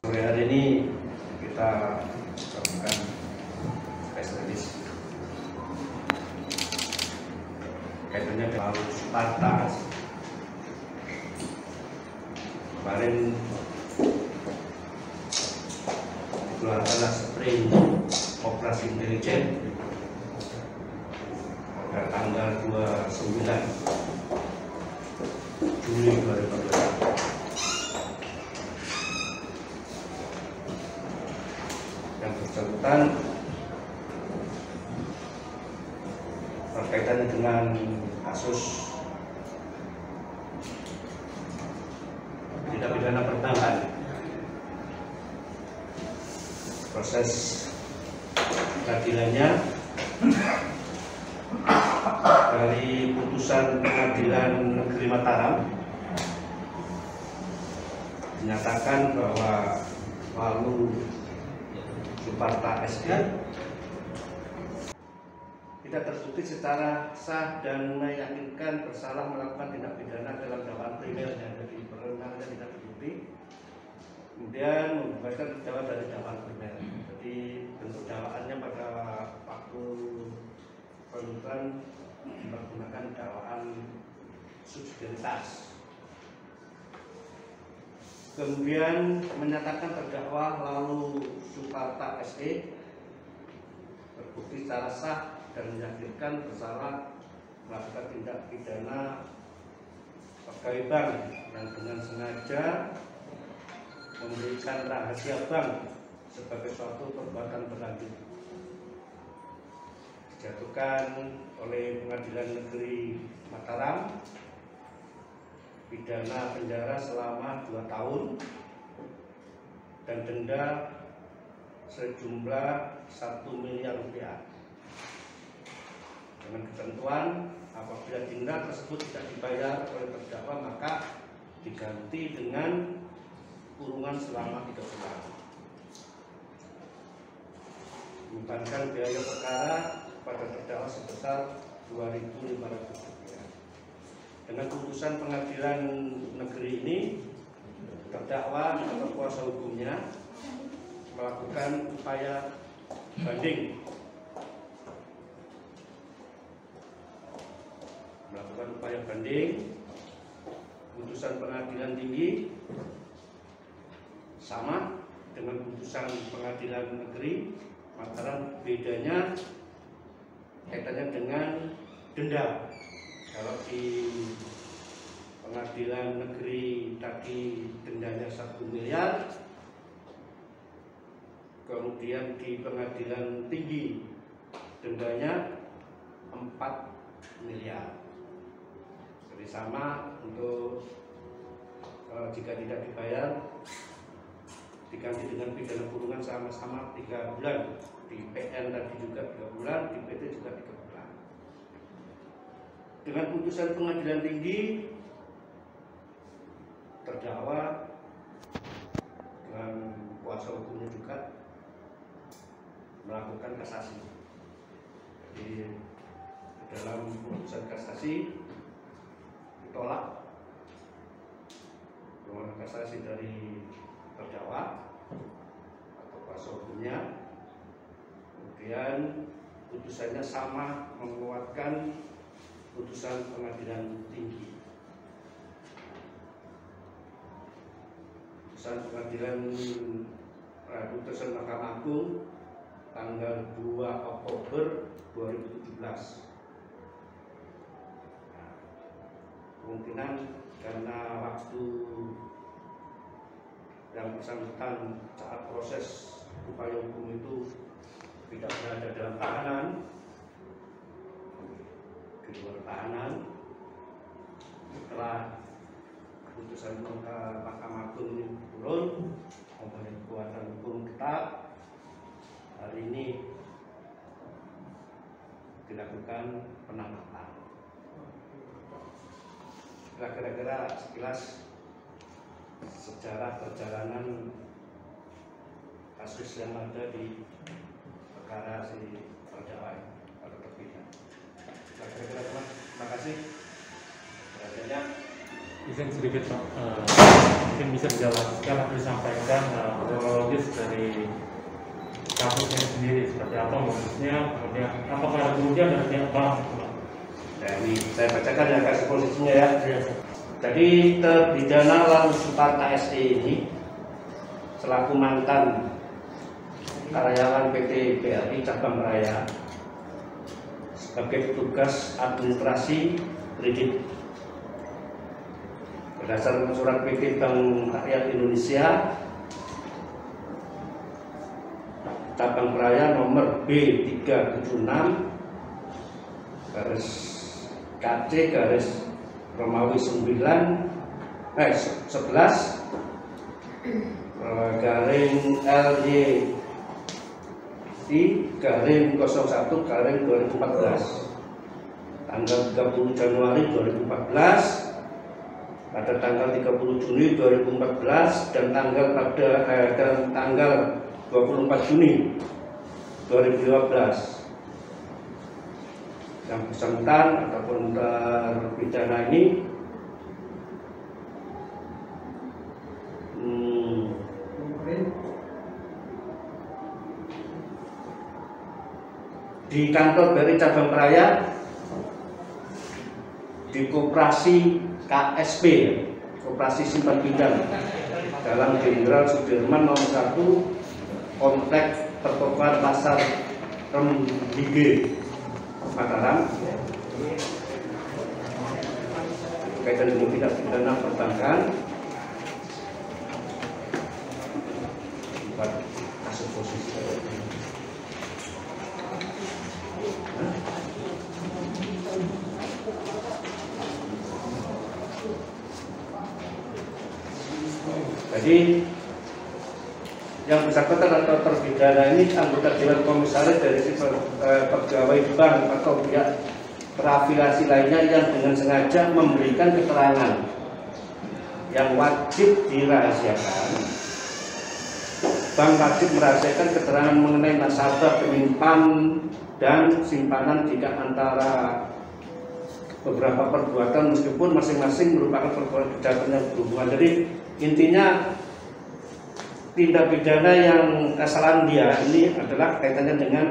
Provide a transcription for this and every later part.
Sore hari ini kita lakukan press release kaitannya dengan Sparta. Kemarin dikeluarkanlah sprint operasi intelijen pada tanggal 29 Juli 2021. Yang bersangkutan berkaitan dengan kasus tindak pidana pertambangan. Proses peradilannya dari putusan Pengadilan Negeri Mataram menyatakan bahwa Walu Suparta SE tidak terbukti secara sah dan meyakinkan bersalah melakukan tindak pidana dalam dakwaan primernya, jadi perwenangannya tidak terbukti, kemudian membebaskan terdakwa dari dakwaan primer. Jadi bentuk dakwaannya pada waktu penuntutan menggunakan dakwaan subsidiaritas. Kemudian menyatakan terdakwa Walu Suparta SE terbukti secara sah dan meyakinkan bersalah melakukan tindak pidana pegawai bank yang dengan sengaja memberikan rahasia bank sebagai suatu perbuatan berlanjut, dijatuhkan oleh Pengadilan Negeri Mataram pidana penjara selama 2 tahun dan denda sejumlah 1 miliar rupiah dengan ketentuan apabila denda tersebut tidak dibayar oleh terdakwa maka diganti dengan kurungan selama 3 bulan. Membebankan biaya perkara pada terdakwa sebesar 2.500 rupiah. Dengan putusan pengadilan negeri ini, terdakwa atau kuasa hukumnya melakukan upaya banding, putusan pengadilan tinggi sama dengan putusan pengadilan negeri Mataram, bedanya kaitannya dengan denda. Kalau di pengadilan negeri tadi dendanya 1 miliar, kemudian di pengadilan tinggi dendanya 4 miliar. Jadi sama untuk jika tidak dibayar diganti dengan pidana kurungan sama-sama 3 bulan. Di PN tadi juga 3 bulan, di PT juga 3 bulan. Dengan putusan pengadilan tinggi, terdakwa dengan kuasa hukumnya juga melakukan kasasi. Jadi dalam putusan kasasi ditolak permohonan kasasi dari terdakwa atau kuasa hukumnya, kemudian putusannya sama menguatkan putusan pengadilan tinggi. Putusan pengadilan putusan Mahkamah Agung tanggal 2 Oktober 2017. Kemungkinan karena waktu yang bersangkutan saat proses upaya hukum itu tidak berada dalam tahanan, di luar tahanan, setelah putusan Mahkamah Agung ini turun, mempunyai dilakukan penangkapan. Kira-kira sekilas sejarah perjalanan kasus yang ada di perkara si terdakwa pada terpidana. Kira-kira teman, terima kasih. Perhatiannya. Izin sedikit Pak, mungkin bisa dijelaskan atau disampaikan kronologis dari kasusnya sendiri seperti apa modusnya, kemudian apakah ada kerugian dari pihak bank? Nah, ini saya bacakan ya kasus posisinya ya. Iya. Jadi terpidana Lalu Suparta SE ini selaku mantan karyawan PT BRI Cabang Raya sebagai petugas administrasi kredit berdasarkan surat PT Bank Rakyat Indonesia Cabang Raya nomor B376 garis KC garis Romawi 11 garing LY garing 01 garing 2014 tanggal 30 Januari 2014 pada tanggal 30 Juni 2014 dan tanggal 24 Juni 2015. Yang bersangkutan ataupun terpidana ini di kantor BRI Cabang Raya di Koperasi KSP, Koperasi Simpan Pinjam, Jalan Jenderal Sudirman nomor 1, Komplek Pertokohan Pasar Rembige, Mataram. Kaitan dengan tindak pidana perbankan, buat kasus posisi. Jadi yang bersangkutan atau terpidana ini anggota Dewan Komisaris dari pegawai bank atau pihak terafiliasi lainnya yang dengan sengaja memberikan keterangan yang wajib dirahasiakan. Bank wajib merahasiakan keterangan mengenai nasabah, penyimpan dan simpanan jika antara beberapa perbuatan meskipun masing-masing merupakan perbuatan kejahatan yang berhubungan. Jadi intinya tindak pidana yang kesalahan dia ini adalah kaitannya dengan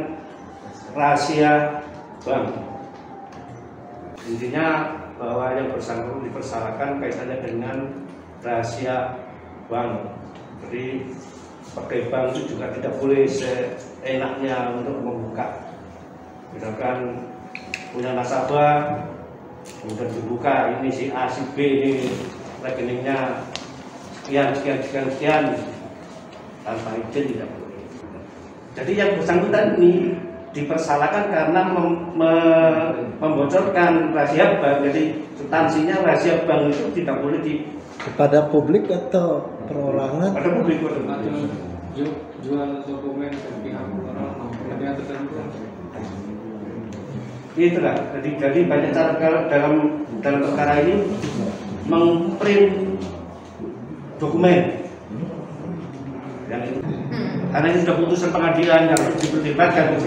rahasia bank. Intinya bahwa yang bersangkutan dipersalahkan kaitannya dengan rahasia bank. Jadi sebagai bank itu juga tidak boleh seenaknya untuk membuka. Misalkan punya nasabah, kemudian dibuka ini si A, si B ini rekeningnya sekian tanpa izin tidak boleh. Jadi yang bersangkutan ini dipersalahkan karena membocorkan rahasia bank. Jadi substansinya rahasia bank itu tidak boleh kepada publik atau perorangan. Pada publik. Jual dokumen ke pihak orang yang tertentu. Itulah. Jadi banyak cara dalam perkara ini mengprint dokumen. Yang itu. Karena ini sudah putusan pengadilan yang harus diperdebatkan.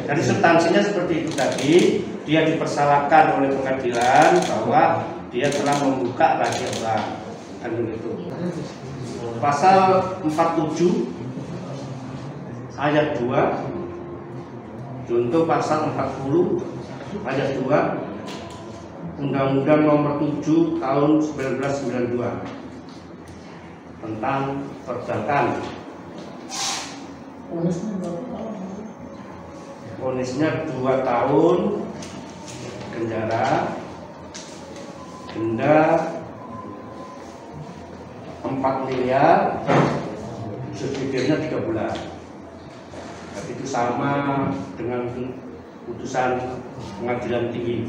Jadi substansinya seperti itu tadi, dia dipersalahkan oleh pengadilan bahwa dia telah membuka rahasia bank. Kan begitu. Pasal 47 ayat 2, contoh pasal 40 ayat 2 Undang-Undang nomor 7 tahun 1992 tentang perbankan. Vonisnya 2 tahun penjara, denda 4 miliar, subsidiarnya 3 bulan. Jadi itu sama dengan putusan pengadilan tinggi.